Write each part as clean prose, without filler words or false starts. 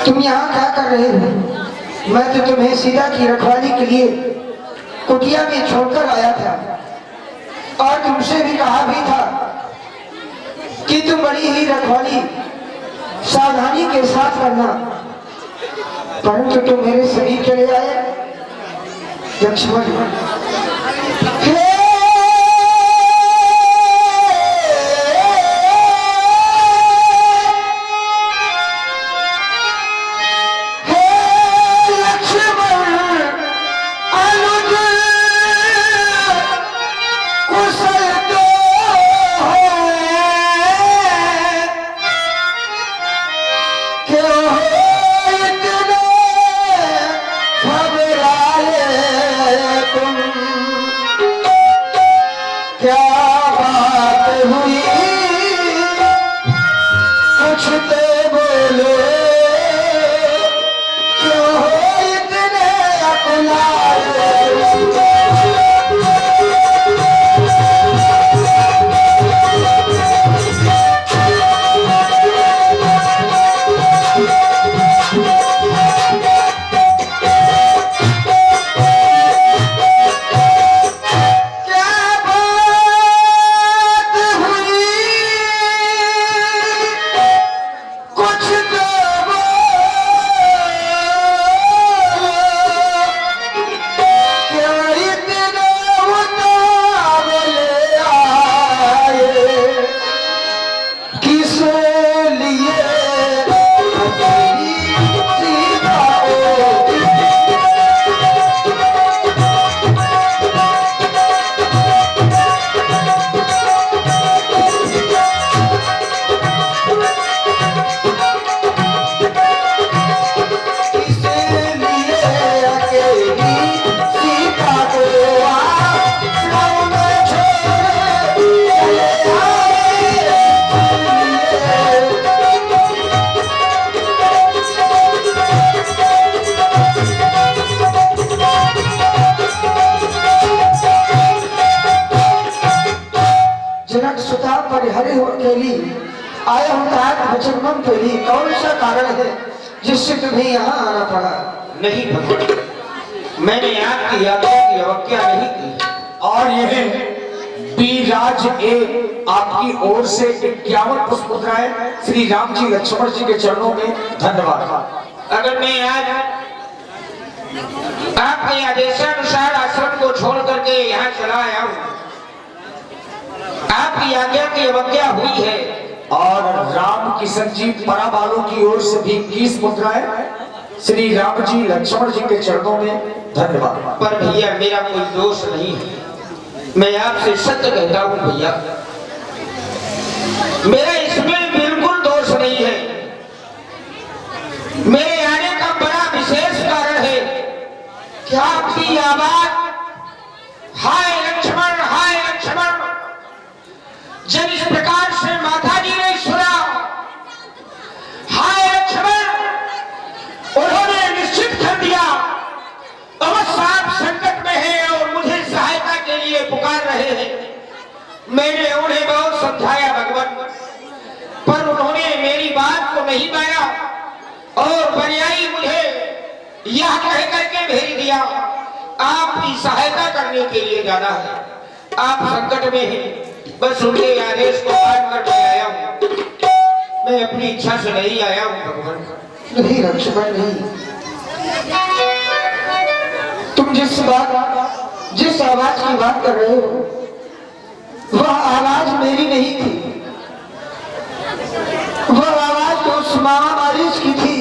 तुम यहाँ क्या कर रहे हो? मैं तो तुम्हें सीता की रखवाली के लिए कुटिया में छोड़कर आया था और तुमसे भी कहा भी था कि तुम बड़ी ही रखवाली सावधानी के साथ करना, परंतु तुम मेरे समीप चले आए लक्ष्मण। आया हूँ वचनम के लिए, कौन सा कारण है जिससे तुम्हें यहाँ आना पड़ा? नहीं भगवान, मैंने आपकी आज्ञा की अवज्ञा नहीं की। और यह बीराज ए आपकी ओर से 51 पुष्पमुद्राएं श्री राम जी लक्ष्मण जी के चरणों में धन्यवाद। अगर मैं आज आपके आदेशानुसार आश्रम को छोड़ करके यहाँ चला आया हूँ, आपकी आज्ञा की अवज्ञा हुई है। और राम किशन जी पराबालों की ओर से भी 21 मुद्राएं श्री राम जी लक्ष्मण जी के चरणों में धन्यवाद। पर भैया मेरा कोई दोष नहीं है, मैं आपसे सत्य कहता हूँ भैया, मेरा इसमें बिल्कुल दोष नहीं है। मेरे आने का बड़ा विशेष कारण है कि आपकी आवाज हाय लक्ष्मण हाय लक्ष्मण जब इस प्रकार से माता जी ने सुना हाय लक्ष्मण, उन्होंने निश्चित कर दिया अवश्य आप संकट में हैं और मुझे सहायता के लिए पुकार रहे हैं। मैंने उन्हें बहुत समझाया भगवान, पर उन्होंने मेरी बात को नहीं माना और पर्यायी मुझे यह कह करके भेज दिया आपकी सहायता करने के लिए जाना है, आप संकट में हैं। बस उनके आदेश को मान कर मैं आया हूँ, मैं अपनी इच्छा से नहीं आया हूँ भगवान। नहीं लक्ष्मण नहीं, तुम जिस आवाज की बात कर रहे हो वह आवाज मेरी नहीं थी, वह आवाज तो उस मामा मारीच की थी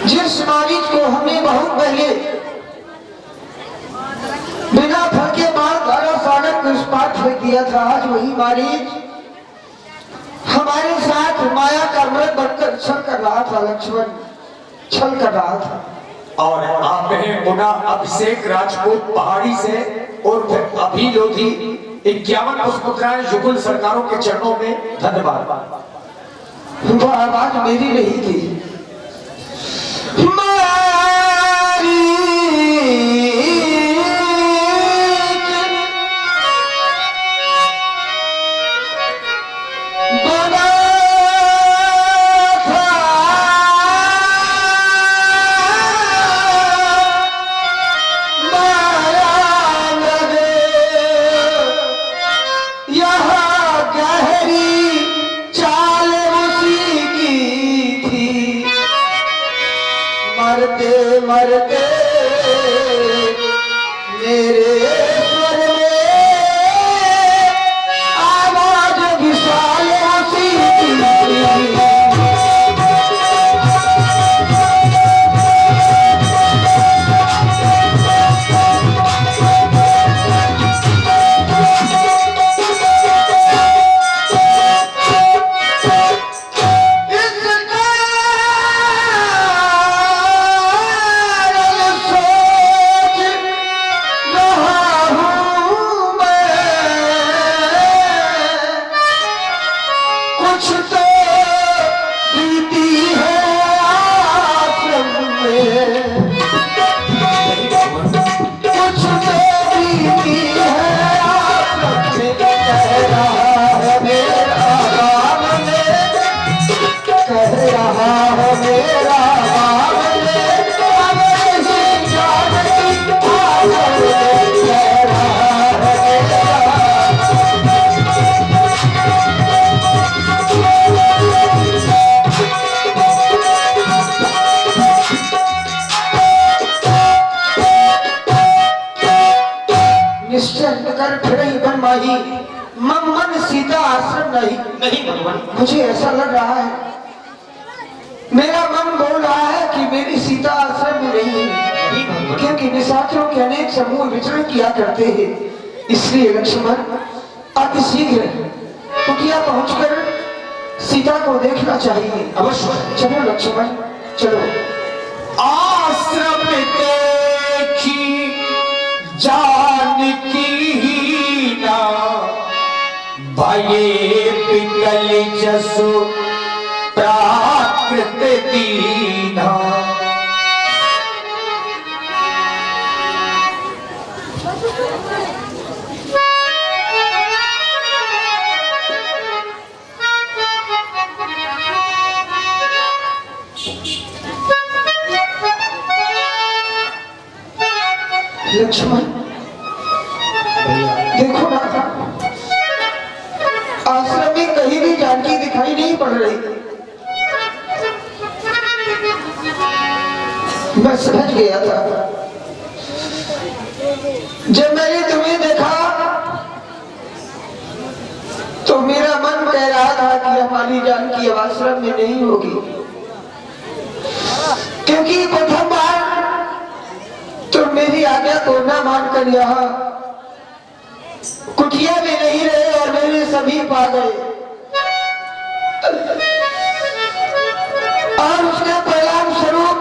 जिस मारीच को हमने बहुत पहले बिना फल के बाद धारा सागर को इस पार फेंक दिया था। आज वही मारीच हमारे साथ माया का मृत बनकर छल कर रहा था लक्ष्मण, छल कर रहा था। और आपने मुना अभिषेक राजपूत पहाड़ी से और अभी लोधी 51 पुष्पमुद्राएं युगल सरकारों के चरणों में धन्यवाद। वह आवाज मेरी नहीं थी। बना था मरते मरते मेरे स्वर में आवाज विशाल हंसी मन सीता आश्रम नहीं भगवान। मुझे ऐसा लग रहा है, मेरा मन बोल रहा है कि मेरी सीता आश्रम में नहीं है, क्योंकि निशाचरों के अनेक समूह विचरण किया करते हैं। इसलिए लक्ष्मण अति शीघ्र कुटिया पहुंचकर सीता को देखना चाहिए। अवश्य। चलो लक्ष्मण चलो। आश्रम देखी जानकी ना भये पिकल जसु प्राकृत दीना। लक्ष्मण देखो ना, आश्रम में कहीं भी जानकी दिखाई नहीं पड़ रही। मैं समझ गया था, जब मैंने तुम्हें देखा तो मेरा मन कह रहा था कि हमारी जानकी अब आश्रम में नहीं होगी, क्योंकि प्रथम बार तुम मेरी आज्ञा को न मानकर यहाँ कुटिया में नहीं रहे और मेरे समीप आ गए, और उसके परिणाम स्वरूप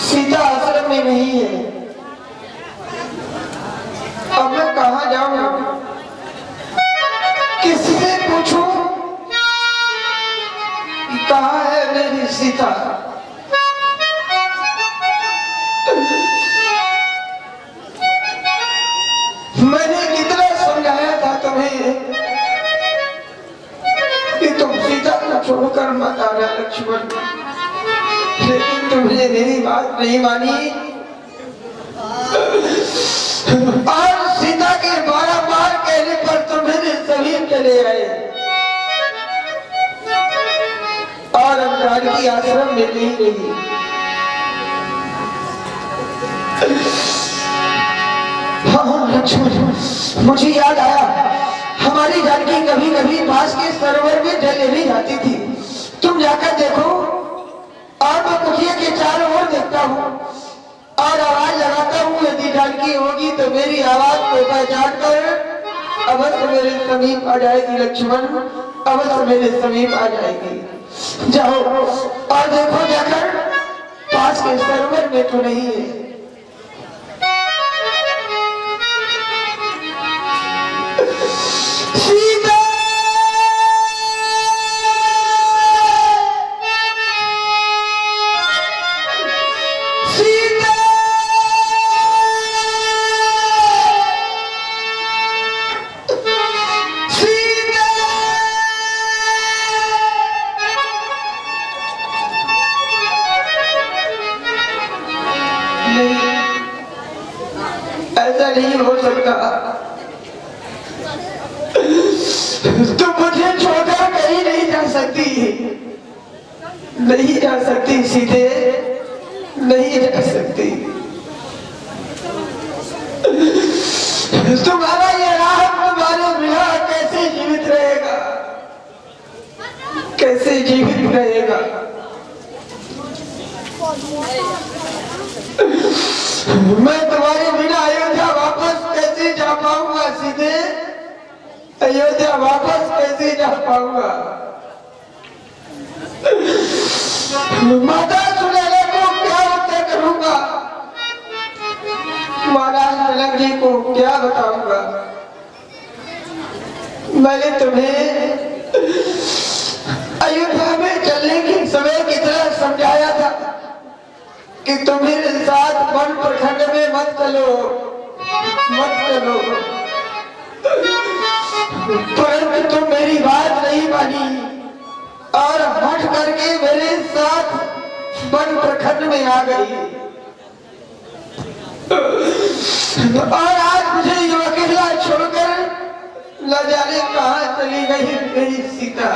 सीता आश्रम में नहीं है। अब मैं कहाँ जाऊं, किससे पूछूं कि कहाँ है मेरी सीता। मैंने कितना समझाया था तुम्हें कि तुम सीता को छोड़कर मत आना लक्ष्मण, लेकिन तुमने मेरी बात नहीं मानी और सीता के बारंबार कहने पर तुम मेरे समीप चले आए और अब जानकी आश्रम में नहीं रही। हाँ लक्ष्मण, मुझे याद आया, हमारी जानकी कभी कभी पास के सरोवर में जल लेने जाती थी। तुम जाकर देखो, और मैं कुटिया के चारों ओर देखता हूँ और आवाज लगाता हूँ। यदि जानकी होगी तो मेरी आवाज को पहचान कर अवश्य मेरे समीप आ जाएगी लक्ष्मण, अवश्य मेरे समीप आ जाएगी। जाओ और देखो जाकर, पास के सरोवर में तो नहीं है। सीता सीता सीता नहीं, ऐसा नहीं हो सकता। तुम मुझे छोड़कर कहीं नहीं जा सकती, नहीं जा सकती सीधे, नहीं जा सकती। तुम्हारा ये राम तुम्हारे बिना कैसे जीवित रहेगा, कैसे जीवित रहेगा। मैं तुम्हारे बिना अयोध्या वापस कैसे जा पाऊंगा सीधे, अयोध्या वापस कैसे जा पाऊंगा। माता सुनैना को क्या उत्तर करूंगा, महाराज तिलक जी को क्या बताऊंगा। मैंने तुम्हें अयोध्या में चलने के समय कितना समझाया था कि तुम मेरे साथ वन प्रखंड में मत चलो, मत चलो, परंतु तुम मेरी बात नहीं मानी और हट करके मेरे साथ वन प्रखंड में आ गई। और आज मुझे यो अकेला छोड़कर न जाने कहां चली गई मेरी सीता।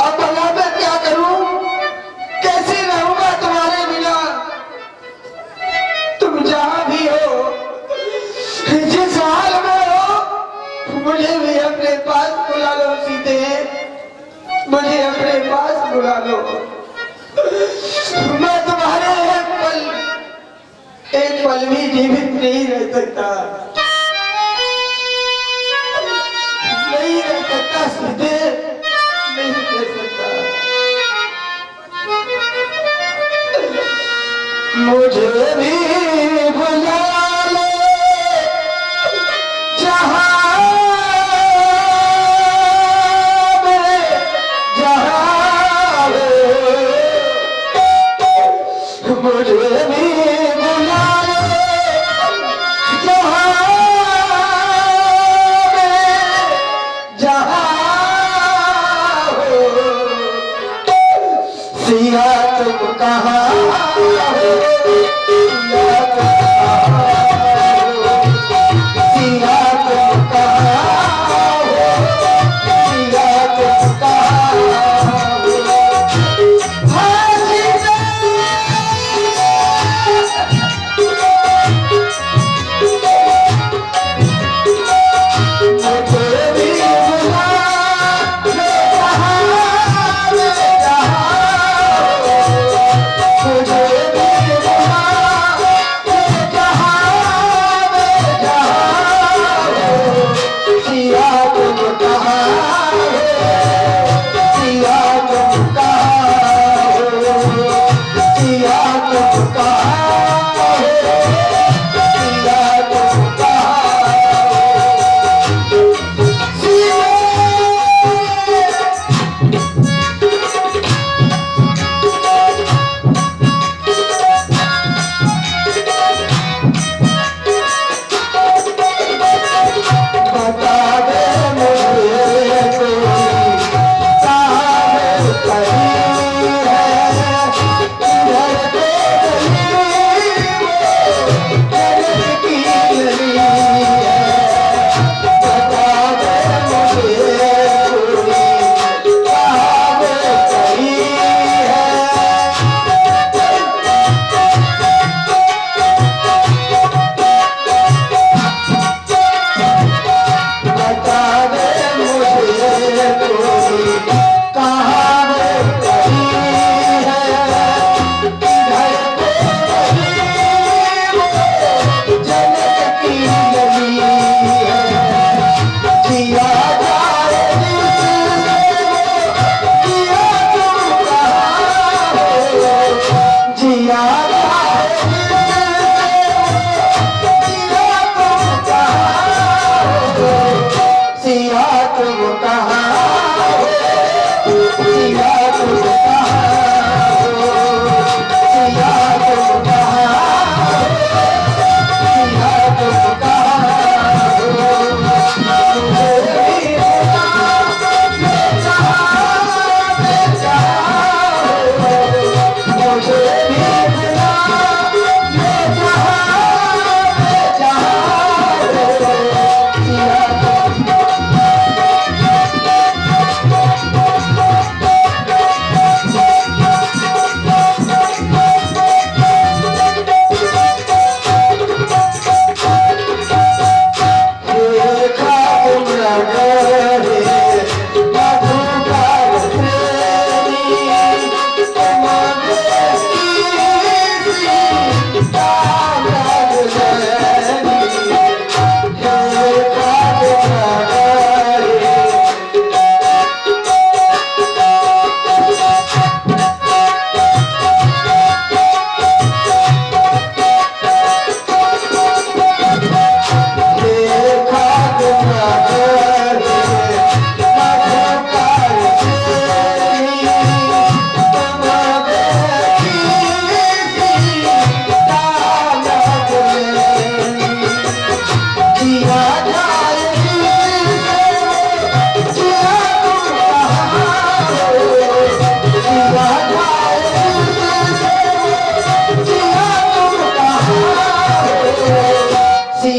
अब भला मैं क्या करूं, कैसे रहूंगा तुम्हारे बिना। तुम जहां भी हो, जिस हाल में हो, मुझे भी अपने पास बुला लो सीधे, मुझे अपने पास बुला लो। मैं तुम्हारे एक पल भी जीवित नहीं रह सकता, नहीं रह सकता सीधे, नहीं रह सकता। मुझे भी बुला लो जहां में, जहां में, मुझे भी बुला लो जहां में, जहां हो। सिया तुम कहाँ हो, सिया तुम कहाँ हो, सिया तुम कहाँ हो, सिया तुम कहाँ हो। हाँ सीता,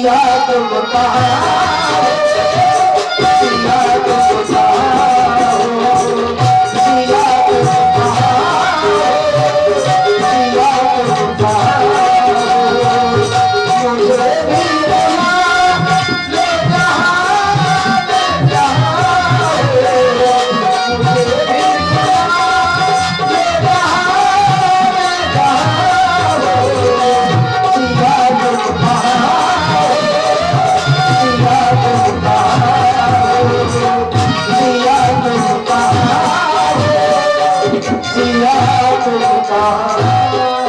सिया तुम कहाँ सिया तुम कहाँ सिया तुम कहाँ सिया तुम कहाँ मुझे भी ले जहाँ मुझे भी ले सिया तुम कहाँ